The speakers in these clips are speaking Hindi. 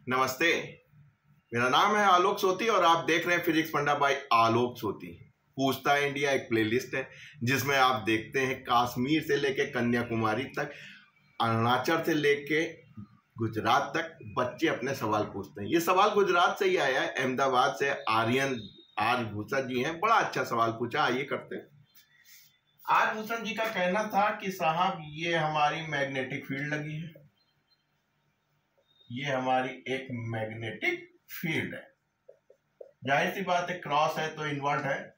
नमस्ते, मेरा नाम है आलोक सोती और आप देख रहे हैं फिजिक्स फंडा बाय आलोक सोती। पूछता है इंडिया एक प्लेलिस्ट है जिसमें आप देखते हैं कश्मीर से लेके कन्याकुमारी तक, अरुणाचल से लेके गुजरात तक बच्चे अपने सवाल पूछते हैं। ये सवाल गुजरात से ही आया है, अहमदाबाद से आर्यन आर भूषण जी हैं। बड़ा अच्छा सवाल पूछा, आइए करते हैं। आर भूषण जी का कहना था कि साहब ये हमारी मैग्नेटिक फील्ड लगी है, ये हमारी एक मैग्नेटिक फील्ड है। जाहिर सी बात है, क्रॉस है तो इन्वर्ट है,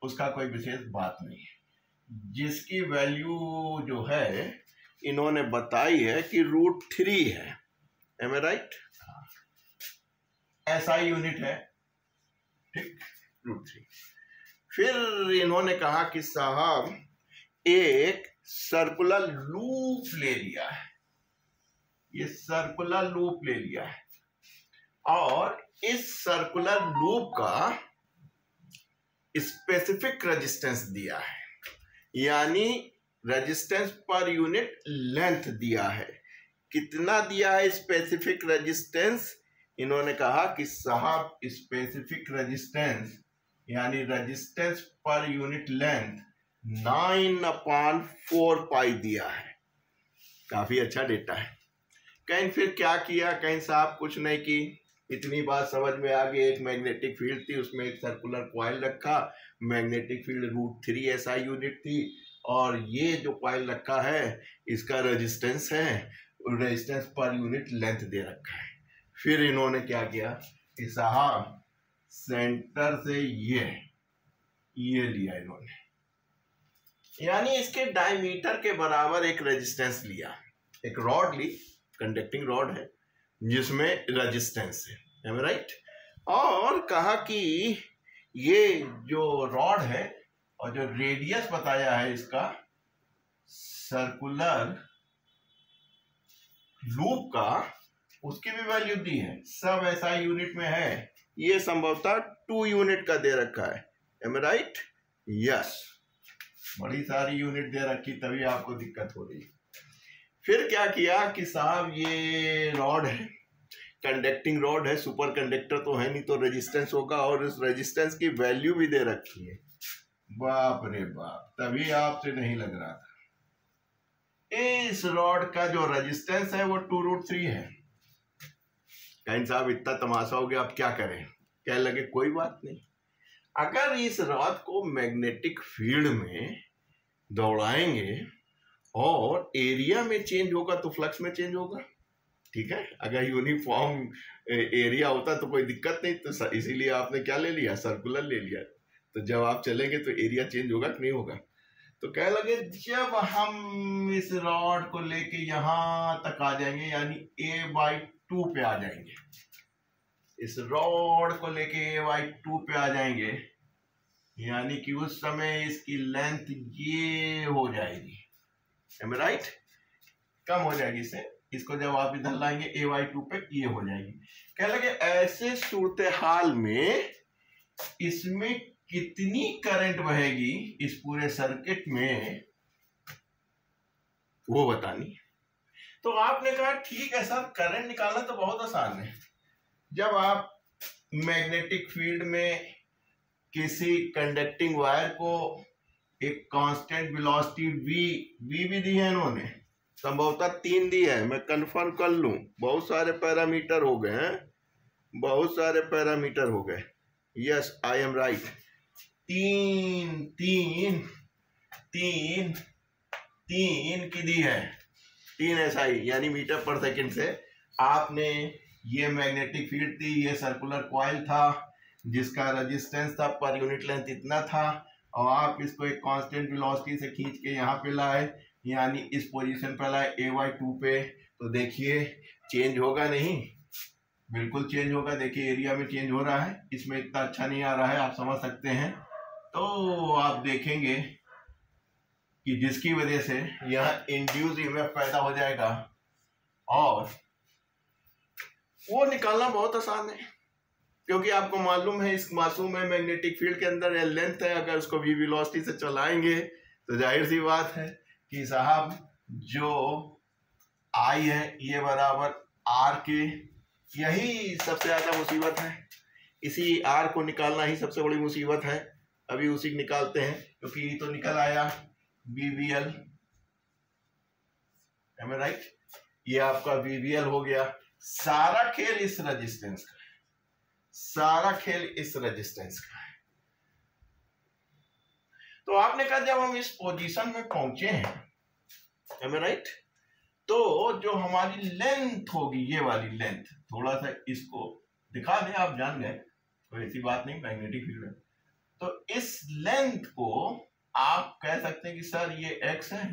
उसका कोई विशेष बात नहीं है। जिसकी वैल्यू जो है इन्होंने बताई है कि √3 है। एम आई राइट? एसआई यूनिट है, ठीक, √3। फिर इन्होंने कहा कि साहब एक सर्कुलर लूप ले लिया है, ये सर्कुलर लूप ले लिया है और इस सर्कुलर लूप का स्पेसिफिक रेजिस्टेंस दिया है, यानी रेजिस्टेंस पर यूनिट लेंथ दिया है। कितना दिया है स्पेसिफिक रेजिस्टेंस? इन्होंने कहा कि साहब स्पेसिफिक रेजिस्टेंस यानी रेजिस्टेंस पर यूनिट लेंथ 9/4 पाई दिया है। काफी अच्छा डेटा है। कहीं फिर क्या किया? कहीं साहब कुछ नहीं की, इतनी बात समझ में आ गई। एक मैग्नेटिक फील्ड थी, उसमें एक सर्कुलर कॉइल रखा, मैग्नेटिक फील्ड √3 एसआई यूनिट थी और ये जो कॉइल रखा है इसका रेजिस्टेंस है, रेजिस्टेंस पर यूनिट लेंथ दे रखा है। फिर इन्होंने क्या किया कि साहब सेंटर से ये लिया इन्होंने, यानी इसके डायमीटर के बराबर एक रेजिस्टेंस लिया, एक रॉड ली, कंडक्टिंग रॉड है जिसमें रेजिस्टेंस है, एम आई राइट? और कहा कि ये जो रॉड है और जो रेडियस बताया है इसका सर्कुलर लूप का, उसकी भी वैल्यू दी है। सब एसआई यूनिट में है, ये संभवतः 2 यूनिट का दे रखा है, एम आई राइट? यस, बड़ी सारी यूनिट दे रखी तभी आपको दिक्कत हो रही है। फिर क्या किया कि साहब ये रॉड है, कंडक्टिंग रॉड है, सुपर कंडक्टर तो है नहीं तो रेजिस्टेंस होगा और इस रेजिस्टेंस की वैल्यू भी दे रखी है। बाप रे बाप, तभी आपसे नहीं लग रहा था। इस रॉड का जो रेजिस्टेंस है वो 2√3 है। कहीं साहब इतना तमाशा हो गया, अब क्या करें? कह लगे कोई बात नहीं, अगर इस रॉड को मैग्नेटिक फील्ड में दौड़ाएंगे और एरिया में चेंज होगा तो फ्लक्स में चेंज होगा, ठीक है? अगर यूनिफॉर्म एरिया होता तो कोई दिक्कत नहीं, तो इसीलिए आपने क्या ले लिया? सर्कुलर ले लिया। तो जब आप चलेंगे तो एरिया चेंज होगा कि नहीं होगा? तो कह लगे जब हम इस रॉड को लेके यहां तक आ जाएंगे, यानी a/2 पे आ जाएंगे, इस रॉड को लेके a/2 पे आ जाएंगे, यानी कि उस समय इसकी लेंथ ये हो जाएगी, एम आई राइट? कम हो जाएगी इससे, इसको जब आप इधर लाएंगे a/2 पे ये हो जाएगी। कह लगे ऐसे सूरत हाल में इसमें कितनी करंट बहेगी इस पूरे सर्किट में वो बतानी। तो आपने कहा ठीक है सर, करंट निकालना तो बहुत आसान है। जब आप मैग्नेटिक फील्ड में किसी कंडक्टिंग वायर को एक कांस्टेंट वेलोसिटी v भी दी है इन्होंने, संभवतः 3 दी है, मैं कंफर्म कर लूं, बहुत सारे पैरामीटर हो गए हैं, बहुत सारे पैरामीटर हो गए। Yes, I am right. 3 की दी है, 3 SI यानी मीटर पर सेकंड से। आपने ये मैग्नेटिक फील्ड थी, ये सर्कुलर कॉइल था जिसका रेजिस्टेंस था पर यूनिट लेंथ इतना था, और आप इसको एक कांस्टेंट वेलोसिटी से खींच के यहाँ पे लाए, यानी इस पोजीशन पर लाए a/2 पे। तो देखिए चेंज होगा नहीं? बिल्कुल चेंज होगा। देखिए एरिया में चेंज हो रहा है, इसमें इतना अच्छा नहीं आ रहा है, आप समझ सकते हैं। तो आप देखेंगे कि जिसकी वजह से यहाँ इंड्यूस ईएमएफ पैदा हो जाएगा और वो निकालना बहुत आसान है, क्योंकि आपको मालूम है इस मासूम में मैग्नेटिक फील्ड के अंदर एल लेंथ है। अगर उसको v वेलोसिटी से चलाएंगे तो जाहिर सी बात है कि साहब जो I है ये बराबर R के यही सबसे ज्यादा मुसीबत है, इसी आर को निकालना ही सबसे बड़ी मुसीबत है। अभी उसी को निकालते हैं, क्योंकि ये तो निकल आया BVL, एम आई राइट? ये आपका BVL हो गया। सारा खेल इस रेजिस्टेंस का है, सारा खेल इस रेजिस्टेंस का है। तो आपने कहा जब हम इस पोजीशन में पहुंचे हैं, एम आई राइट, तो जो हमारी लेंथ होगी, ये वाली लेंथ, थोड़ा सा इसको दिखा दें, आप जान गए, कोई ऐसी बात नहीं मैग्नेटिक फील्ड में। तो इस लेंथ को आप कह सकते हैं कि सर ये x है,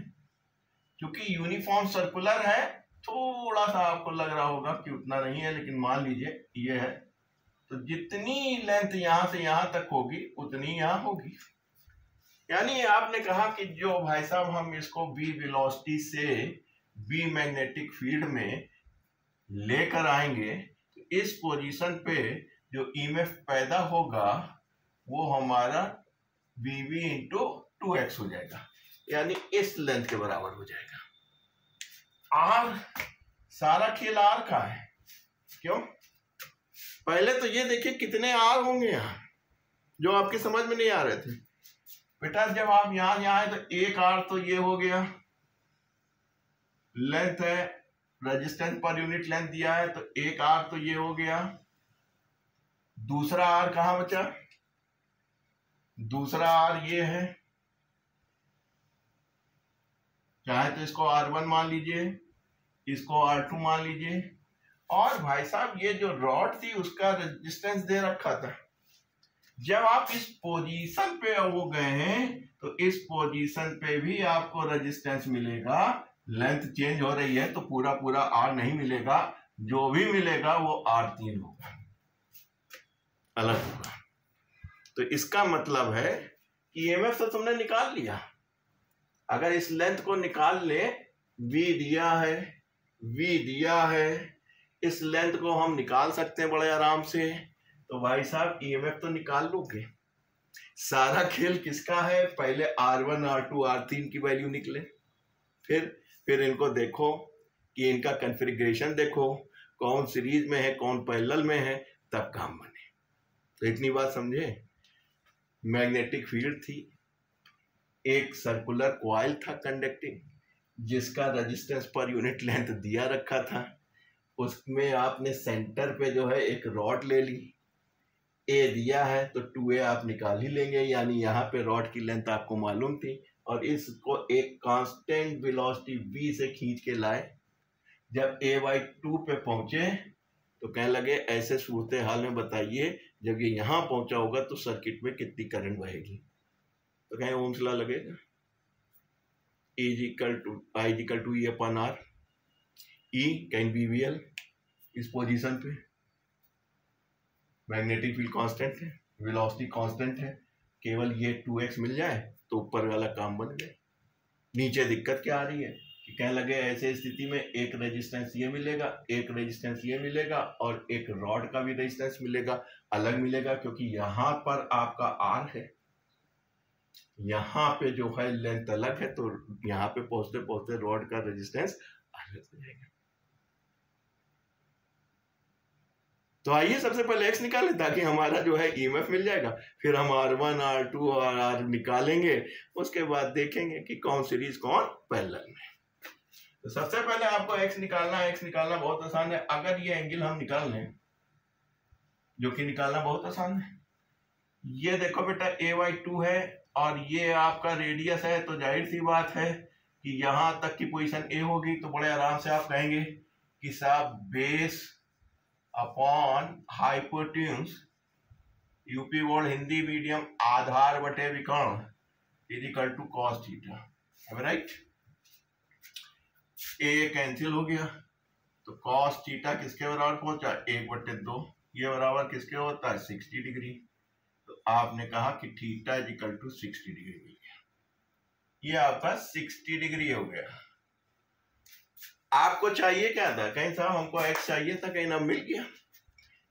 क्योंकि यूनिफॉर्म सर्कुलर है। थोड़ा सा आपको लग रहा होगा कि उतना नहीं है, लेकिन मान लीजिए ये है, तो जितनी लेंथ यहां से यहां तक होगी उतनी यहां होगी। यानी आपने कहा कि जो भाई साहब हम इसको b वेलोसिटी से b मैग्नेटिक फील्ड में लेकर आएंगे, तो इस पोजीशन पे जो ईएमएफ पैदा होगा वो हमारा BV इंटू 2x हो जाएगा, यानी इस लेंथ के बराबर हो जाएगा। आर, सारा खेल आर का है। क्यों? पहले तो ये देखिए कितने आर होंगे यहाँ, जो आपकी समझ में नहीं आ रहे थे बेटा। जब आप यहां आए तो एक आर तो ये हो गया, लेंथ है, रेजिस्टेंस पर यूनिट लेंथ दिया है, तो एक आर तो ये हो गया। दूसरा आर कहां बचा? दूसरा आर ये है, चाहे तो इसको R1 मान लीजिए, इसको R2 मान लीजिए। और भाई साहब ये जो रॉड थी उसका रेजिस्टेंस दे रखा था। जब आप इस पोजीशन पे हो गए हैं तो इस पोजीशन पे भी आपको रेजिस्टेंस मिलेगा। लेंथ चेंज हो रही है तो पूरा पूरा R नहीं मिलेगा, जो भी मिलेगा वो R3 होगा, अलग होगा। तो इसका मतलब है कि ईएमएफ तो तुमने निकाल लिया। अगर इस लेंथ को निकाल ले, V दिया है, V दिया है, इस लेंथ को हम निकाल सकते हैं बड़े आराम से, तो भाई साहब ईएमएफ तो निकाल लोगे। सारा खेल किसका है? पहले R1, R2, R3 की वैल्यू निकले, फिर इनको देखो कि इनका कॉन्फ़िगरेशन देखो, कौन सीरीज में है कौन पैरेलल में है, तब काम बने। तो इतनी बात समझे। मैग्नेटिक फील्ड थी, एक सर्कुलर कॉइल था कंडक्टिंग, जिसका रेजिस्टेंस पर यूनिट लेंथ दिया रखा था। उसमें आपने सेंटर पे जो है एक रॉड ले ली, A दिया है तो 2A आप निकाल ही लेंगे, यानी यहाँ पे रॉड की लेंथ आपको मालूम थी, और इसको एक कांस्टेंट वेलोसिटी V से खींच के लाए। जब A/2 पे पहुंचे तो कहने लगे ऐसे सूरत हाल में बताइए जब ये यहाँ पहुंचा होगा तो सर्किट में कितनी करंट बहेगी। तो कहें ओम्स लॉ लगेगा, I=E/R। E कहीं BVL, इस पोजीशन पे मैग्नेटिक फील्ड कांस्टेंट है, वेलोसिटी कांस्टेंट है, केवल ये 2x मिल जाए तो ऊपर वाला काम बन गया। नीचे दिक्कत क्या आ रही है कि कहने लगे ऐसे स्थिति में एक रेजिस्टेंस ये मिलेगा, एक रेजिस्टेंस ये मिलेगा, और एक रॉड का भी रेजिस्टेंस मिलेगा, अलग मिलेगा, क्योंकि यहाँ पर आपका R है, यहाँ पे जो है लेंथ अलग है, तो यहाँ पे पहुंचते पहुंचते रॉड का रेजिस्टेंस अलग हो जाएगा। तो आइए सबसे पहले x निकालें ताकि हमारा जो है ईएमएफ मिल जाएगा, फिर हम R1, R2 और R निकालेंगे, उसके बाद देखेंगे कि कौन सीरीज कौन पैरेलल में। तो सबसे पहले आपको x निकालना है। x निकालना बहुत आसान है। अगर ये एंगल हम निकाल लें, जो कि निकालना बहुत आसान है, ये देखो बेटा A/2 है और ये आपका रेडियस है, तो जाहिर सी बात है कि यहां तक की पोजीशन A होगी, तो बड़े आराम से आप कहेंगे कि साहब base upon hypotenuse, UP board Hindi medium, आधार बटे विकर्ण equal to cos theta, right. A cancel हो गया तो कॉस थीटा किसके बराबर पहुंचा? 1/2। ये बराबर किसके होता है? 60 डिग्री। तो आपने कहा कि थीटा इक्वल टू 60 डिग्री मिल गया। ये आपका 60 डिग्री हो गया। आपको चाहिए क्या था? कहीं साहब हमको x चाहिए था, कहीं ना मिल गया।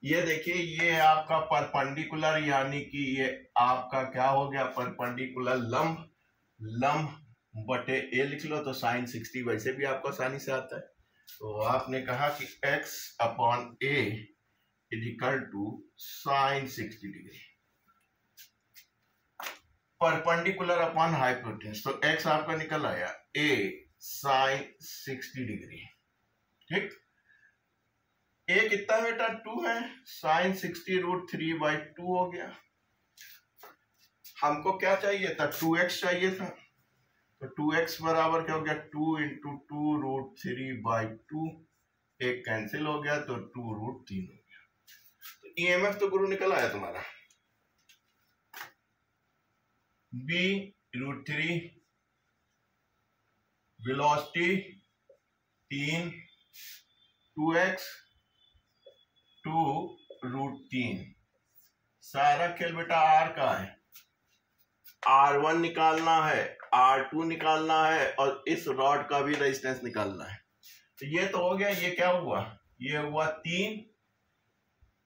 ये देखिए ये आपका परपेंडिकुलर, यानी कि ये आपका क्या हो गया? परपेंडिकुलर लंब बटे a लिख लो, तो साइन 60 वैसे भी आपको आसानी से आता है। तो आपने कहा कि x upon a is equal to sine 60 degree perpendicular upon hypotenuse. तो x आपका निकल आया a साइन 60 डिग्री। ठीक, a कितना बेटा 2 है, साइन 60 रूट 3/2 हो गया। हमको क्या चाहिए था, 2x चाहिए था, तो 2x बराबर क्या हो गया 2 इंटू 2 रूट 3/2, एक कैंसिल हो गया तो 2 रूट 3 हो गया। तो ईएमएफ तो गुरु निकल आया तुम्हारा b root 3, velocity 3, 2x 2 root 3। सारा खेल बेटा r का है, R1 निकालना है, R2 निकालना है और इस रॉड का भी रेजिस्टेंस निकालना है। तो ये तो हो गया, ये क्या हुआ, ये हुआ 3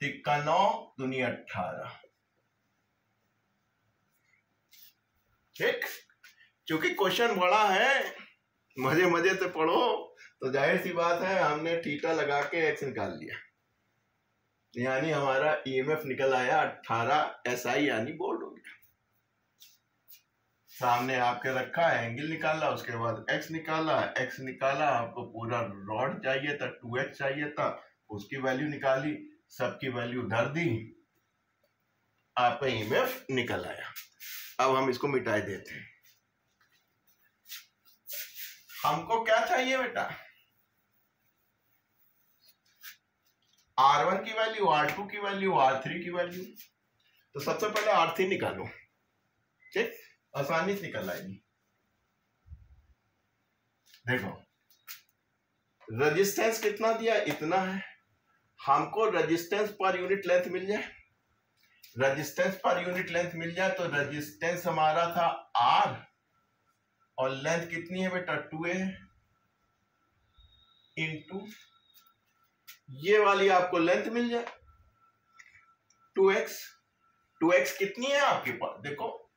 तिक्का 9 दूनी 18। ठीक, क्योंकि क्वेश्चन बड़ा है, मजे मजे से पढ़ो, तो जाहिर सी बात है हमने थीटा लगा के एक्स निकाल लिया, यानी हमारा ईएमएफ निकल आया 18 SI यानी बोल्ड हो गया। सामने आपके रखा है, एंगल निकाला, उसके बाद एक्स निकाला, आपको पूरा रॉड चाहिए था, 2x चाहिए था, उसकी वैल्यू निकाली, सबकी वैल्यू धर दी, आपका ईएमएफ निकल आया। अब हम इसको मिटाई देते हैं। हमको क्या चाहिए बेटा, R1 की वैल्यू, R2 की वैल्यू, R3 की वैल्यू। तो सबसे पहले R3 निकालो, ठीक, आसानी से निकल आएगी। देखो रेजिस्टेंस कितना दिया, इतना है, हमको रेजिस्टेंस पर यूनिट लेंथ मिल जाए, रेजिस्टेंस पर यूनिट लेंथ मिल जाए तो रेजिस्टेंस हमारा था R और लेंथ कितनी है बेटा 2a इंटू ये वाली आपको लेंथ मिल जाए 2x। 2x कितनी है आपके पास, देखो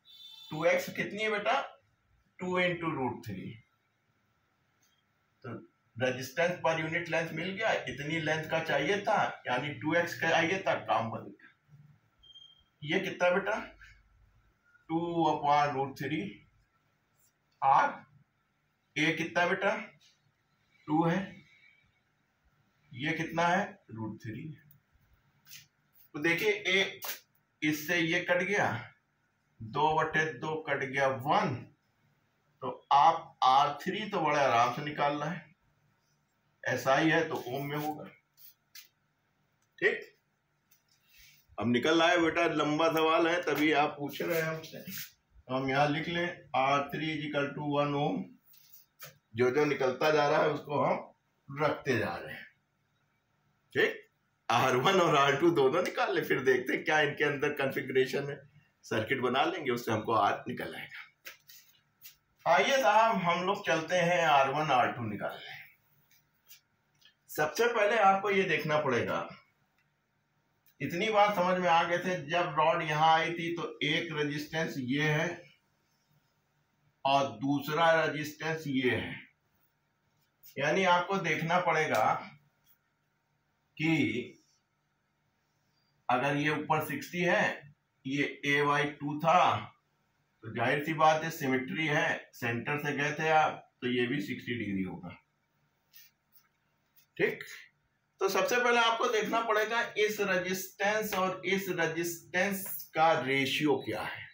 2x कितनी है बेटा 2 इंटू रूट 3। तो रेजिस्टेंस पर यूनिट लेंथ मिल गया, इतनी लेंथ का चाहिए था, यानी 2x का चाहिए था, काम बन गया। ये कितना बेटा 2/√3 R, a कितना बेटा 2 है, ये कितना है √3। तो देखिए a इससे ये कट गया, 2/2 कट गया 1, तो आप R3 तो बड़े आराम से निकालना है, SI है तो ओम में होगा। ठीक, अब निकल रहा है बेटा, लंबा सवाल है तभी आप पूछ रहे हैं हमसे। हम यहाँ लिख लें R3 = 1 ओम, जो जो निकलता जा रहा है उसको हम रखते जा रहे हैं। ठीक, R1 और R2 दोनों निकाल ले, फिर देखते हैं क्या इनके अंदर कॉन्फ़िगरेशन है, सर्किट बना लेंगे, उससे हमको R निकल आएगा। आइए साहब हम लोग चलते हैं R1 R2 निकालने। सबसे पहले आपको ये देखना पड़ेगा, इतनी बात समझ में आ गए थे, जब रॉड यहां आई थी तो एक रेजिस्टेंस ये है और दूसरा रेजिस्टेंस ये है, यानी आपको देखना पड़ेगा कि अगर ये ऊपर 60 है, ये a/2 था, तो जाहिर सी बात है सिमेट्री है, सेंटर से गए थे आप तो ये भी 60 डिग्री होगा। ठीक, तो सबसे पहले आपको देखना पड़ेगा इस रेजिस्टेंस और इस रेजिस्टेंस का रेशियो क्या है,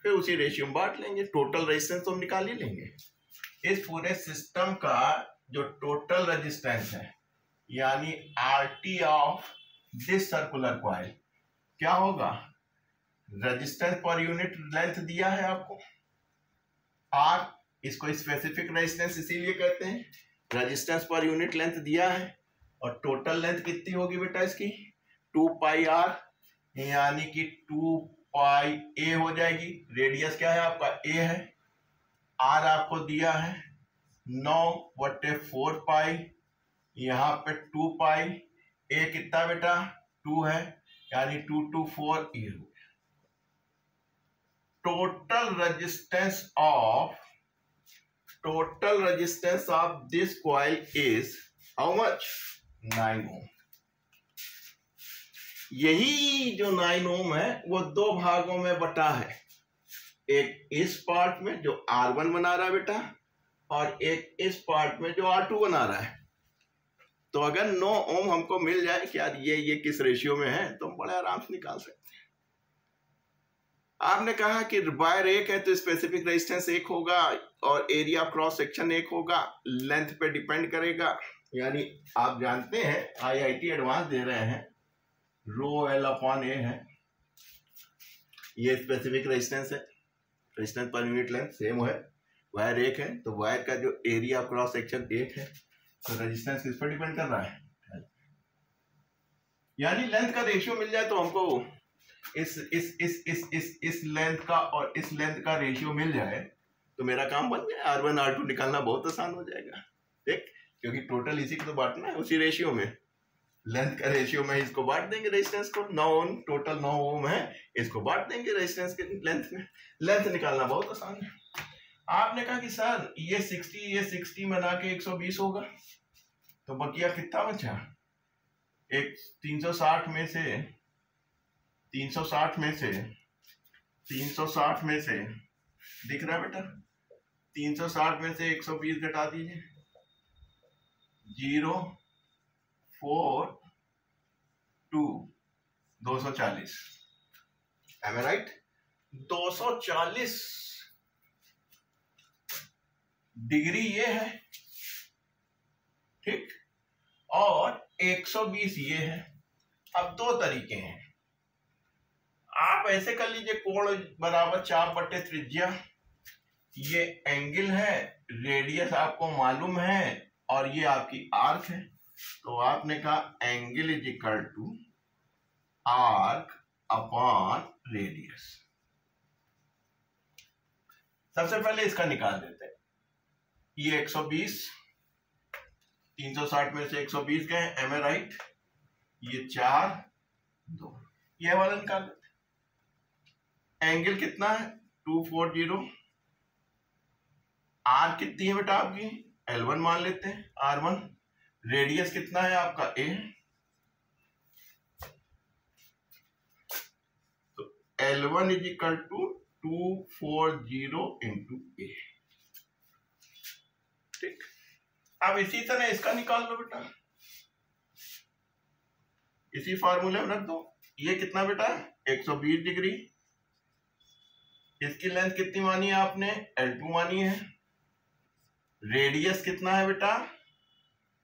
फिर उसी रेशियो में बांट लेंगे। टोटल रेजिस्टेंस तो हम निकाल ही लेंगे। इस पूरे सिस्टम का जो टोटल रेजिस्टेंस है, यानी RT of this circular coil क्या होगा, रेजिस्टेंस पर यूनिट लेंथ दिया है आपको R, इसको स्पेसिफिक रेजिस्टेंस इसीलिए कहते हैं, रेजिस्टेंस पर यूनिट लेंथ दिया है, और टोटल लेंथ कितनी होगी बेटा इसकी 2πr, यानी कि 2πa हो जाएगी। रेडियस क्या है आपका a है, R आपको दिया है 9/4π, यहाँ पे 2π, a कितना बेटा 2 है, यानी 2 2 4 ये हो गया। Total resistance of total resistance of this coil is how much? 9 ohm. यही जो 9 ओम है वो दो भागों में बटा है, एक इस पार्ट में जो R1 बना रहा है बेटा, और एक इस पार्ट में जो R2 बना रहा है। तो अगर 9 ओम हमको मिल जाए कि यार ये किस रेशियो में है, तो हम बड़े आराम से निकाल सकते हैं। आपने कहा कि वायर एक है तो स्पेसिफिक रेजिस्टेंस एक होगा और एरिया ऑफ क्रॉस सेक्शन एक होगा, लेंथ पे डिपेंड करेगा। यानी आप जानते हैं IIT एडवांस दे रहे हैं ρL/A है, ये स्पेसिफिक रेजिस्टेंस है, resistance per unit length same है, वायर एक है तो वायर का जो एरिया ऑफ क्रॉस सेक्शन एक है, तो रेजिस्टेंस किस पर डिपेंड कर रहा है? यानी लेंथ का रेशियो मिल जाए तो हमको इस लेंथ का और इस लेंथ का रेशियो मिल जाए तो मेरा काम बन जाए, R1 R2 निकालना बहुत आसान हो जाएगा। ठीक, क्योंकि टोटल इसी को तो बांटना है, उसी रेशियो में, लेंथ का रेशियो में इसको बांट देंगे रेजिस्टेंस को। 9 ओम टोटल 9 ओम है, इसको बांट देंगे रेजिस्टेंस के लेंथ में, लेंथ निकालना बहुत आसान है। आपने कहा कि सर ये 60 बना के 120 होगा, तो बकिया कितना बचा? एक 360 में से दिख रहा है बेटा, 360 में से 120 घटा दीजिए, 0 4 2 240। Am I right? 240 डिग्री ये है, ठीक, और 120 ये है। अब दो तरीके हैं, आप ऐसे कर लीजिए, कोण बराबर चाप बटे त्रिज्या, ये एंगल है, रेडियस आपको मालूम है, और ये आपकी आर्क है। तो आपने कहा angle is equal to arc upon radius. सबसे पहले इसका निकाल देते हैं, ये 120, 360 में से 120 गए, एम ए राइट, ये 4 2, ये वाला निकाल देते। एंगल कितना है? 240। आर कितनी है बेटा आपकी? L1 मान लेते हैं, R1। रेडियस कितना है आपका? A। तो L1 is equal to 240 into A। ठीक, अब इसी तरह इसका निकाल लो बेटा, इसी फार्मूले में रख दो। ये कितना बेटा? 120 डिग्री। इसकी लेंथ कितनी मानी है आपने? L2 मानी है। रेडियस कितना है बेटा?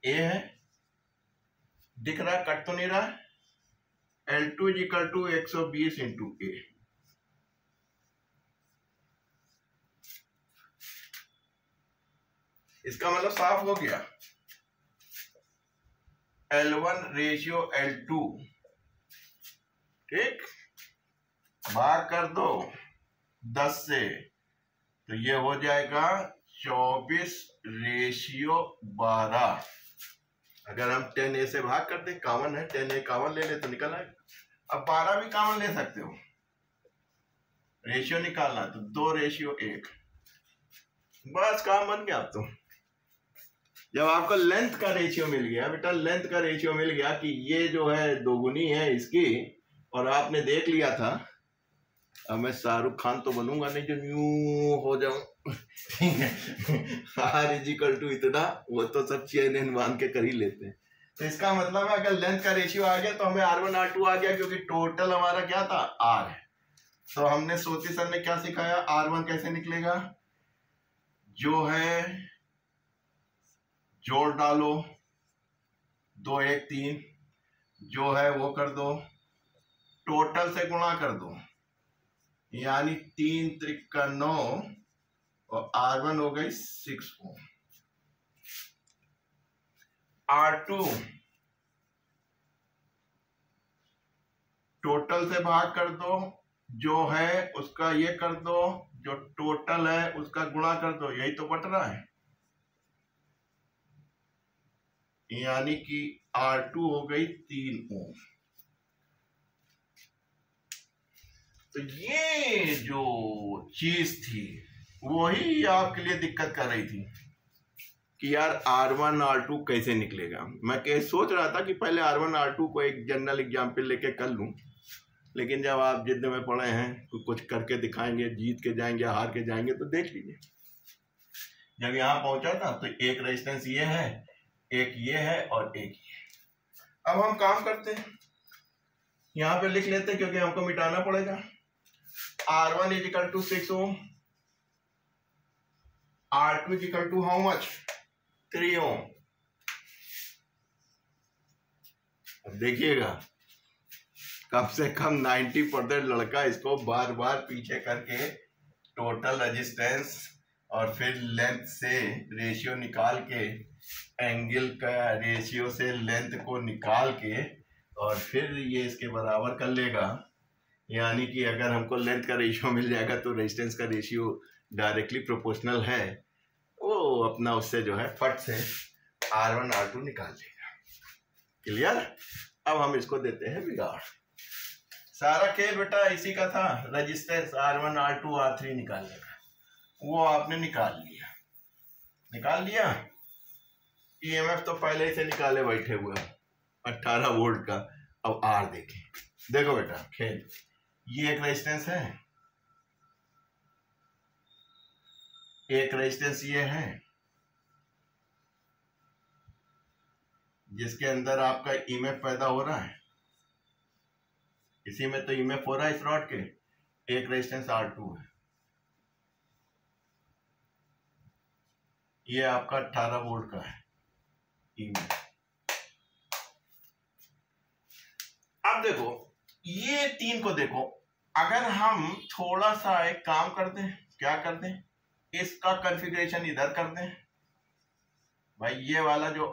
A है, दिख रहा है, कट तो नहीं रहा है। L2 is equal to 120 into A। इसका मतलब साफ हो गया, L1 रेशियो L2, ठीक, भाग कर दो 10 से, तो ये हो जाएगा 24 रेशियो 12। अगर हम 10A से भाग कर दे, कॉमन है, 10A कॉमन ले ले तो निकल आएगा। अब 12 भी कॉमन ले सकते हो, रेशियो निकालना तो 2 रेशियो 1, बस काम बन गया। अब तो जब आपको लेंथ का रेशियो मिल गया बेटा, लेंथ का रेशियो मिल गया कि ये जो है दोगुनी है इसकी, और आपने देख लिया था, अब मैं शाहरुख खान तो बनूंगा नहीं जो न्यू हो जाऊं, ठीक है, R इज इक्वल टू इतना, वो तो सब चेन बांध के कर ही लेते हैं। तो इसका मतलब है अगर लेंथ का रेशियो आ गया तो हमें R1 R2 आ गया, क्योंकि टोटल हमारा क्या था? R है। तो हमने सोती सर ने क्या सिखाया? R1 कैसे निकलेगा? जो है जोड़ डालो, 2 1 3, जो है वो कर दो, टोटल से गुणा कर दो, यानी 3 त्रिका 9, और R1 हो गई 6 ओम। R2 टोटल से भाग कर दो, जो है उसका ये कर दो, जो टोटल है उसका गुणा कर दो, यही तो बट रहा है, यानी कि R2 हो गई 3 ओम। तो ये जो चीज थी वही आपके लिए दिक्कत कर रही थी कि यार R1 R2 कैसे निकलेगा। मैं सोच रहा था कि पहले R1 R2 को एक जनरल एग्जाम्पल लेके कर लूं, लेकिन जब आप जिद में पड़े हैं तो कुछ करके दिखाएंगे, जीत के जाएंगे हार के जाएंगे, तो देख लीजिए। जब यहाँ पहुंचा था तो एक रेजिस्टेंस ये है, एक ये है और एक ये। अब हम काम करते हैं, यहाँ पे लिख लेते हैं क्योंकि हमको मिटाना पड़ेगा। R1 is equal to 6 ohm, R2 is equal to how much 3 ohm. अब देखिएगा कम से कम 90% लड़का इसको बार बार पीछे करके टोटल रेजिस्टेंस और फिर लेंथ से रेशियो निकाल के, एंगल का रेशियो से लेंथ को निकाल के और फिर ये इसके बराबर कर लेगा। यानी कि अगर हमको लेंथ का रेशियो मिल जाएगा तो रेजिस्टेंस का रेशियो डायरेक्टली प्रोपोर्शनल है, वो अपना उससे जो है फट से R1 R2 निकाल लेगा। क्लियर? अब हम इसको देते हैं बिगाड़। सारा खेल बेटा इसी का था, रेजिस्टेंस R1 R2 R3 निकालने का। वो आपने निकाल लिया। EMF तो पहले ही से निकाले बैठे हुए 18 वोल्ट का। अब R देखें, देखो बेटा खेल, ये एक रेजिस्टेंस है, एक रेजिस्टेंस ये है जिसके अंदर आपका EMF पैदा हो रहा है, इसी में तो EMF हो रहा है इस रॉड के। एक रेजिस्टेंस R2 है, ये आपका 18 वोल्ट का है EMF। अब देखो ये 3 को देखो, अगर हम थोड़ा सा एक काम करते हैं, क्या करते हैं, इसका कॉन्फ़िगरेशन इधर कर दें भाई। ये वाला जो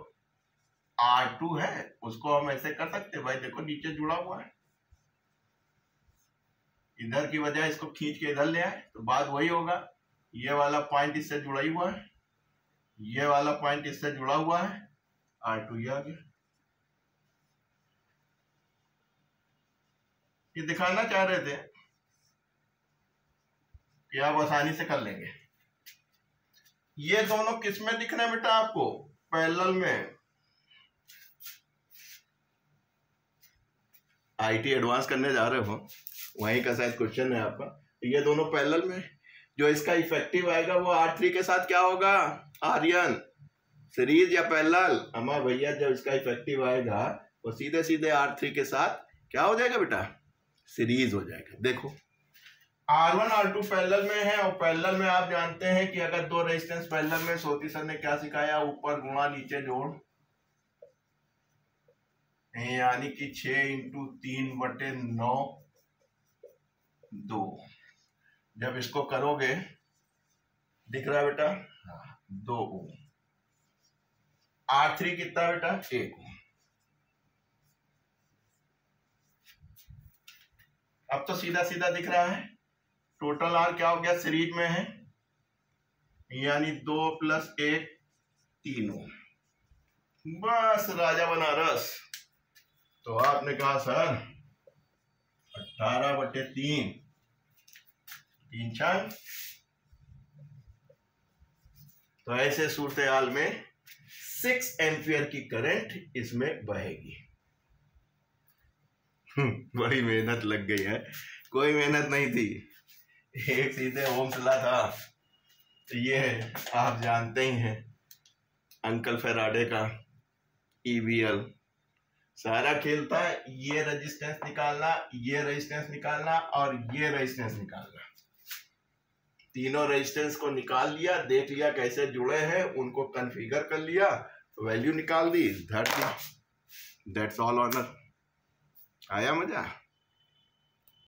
R2 है उसको हम ऐसे कर सकते हैं भाई, देखो नीचे जुड़ा हुआ है, इधर की वजह इसको खींच के इधर ले आए तो बात वही होगा। ये वाला पॉइंट इससे जुड़ा ही हुआ है, ये वाला पॉइंट इससे जुड़ा हुआ है, R2 ये आ गया। ये दिखाना चाह रहे थे कि आप आसानी से कर लेंगे। ये दोनों किस में दिख रहे हैं बेटा आपको? पैरेलल में। आईटी एडवांस करने जा रहे हो, वहीं का शायद क्वेश्चन है आपका। ये दोनों पैरेलल में, जो इसका इफेक्टिव आएगा वो R3 के साथ क्या होगा? आर्यन सीरीज या पैरेलल? अम्मा भैया जब इसका इफेक्टिव आएगा वो सीधे सीधे R3 के साथ क्या हो जाएगा बेटा? सीरीज हो जाएगा। देखो R1 R2 पैरेलल में है, और पैरेलल में आप जानते हैं कि अगर दो रेजिस्टेंस पैरेलल में, सोती सर ने क्या सिखाया? ऊपर गुणा नीचे जोड़, यानी कि 6 × 3/9 2। जब इसको करोगे दिख रहा है बेटा? हाँ, 2 ओम। R3 कितना बेटा? 1 ओम। अब तो सीधा सीधा दिख रहा है, टोटल R क्या हो गया? सीरीज में है, यानी 2 + 1 3 ओम। बस राजा बनारस। तो आपने कहा सर 18/3 3 4। तो ऐसे सूरत हाल में 6 एम्पियर की करंट इसमें बहेगी। बड़ी मेहनत लग गई है, कोई मेहनत नहीं थी, एक सीधे ओम ला था। तो ये आप जानते ही हैं अंकल फेराडे का EBL। सारा खेल था ये रेजिस्टेंस निकालना, ये रेजिस्टेंस निकालना और ये रेजिस्टेंस निकालना। तीनों रेजिस्टेंस को निकाल लिया, देख लिया कैसे जुड़े हैं, उनको कॉन्फ़िगर कर लिया, वैल्यू निकाल दी। That's all honour. आया मजा?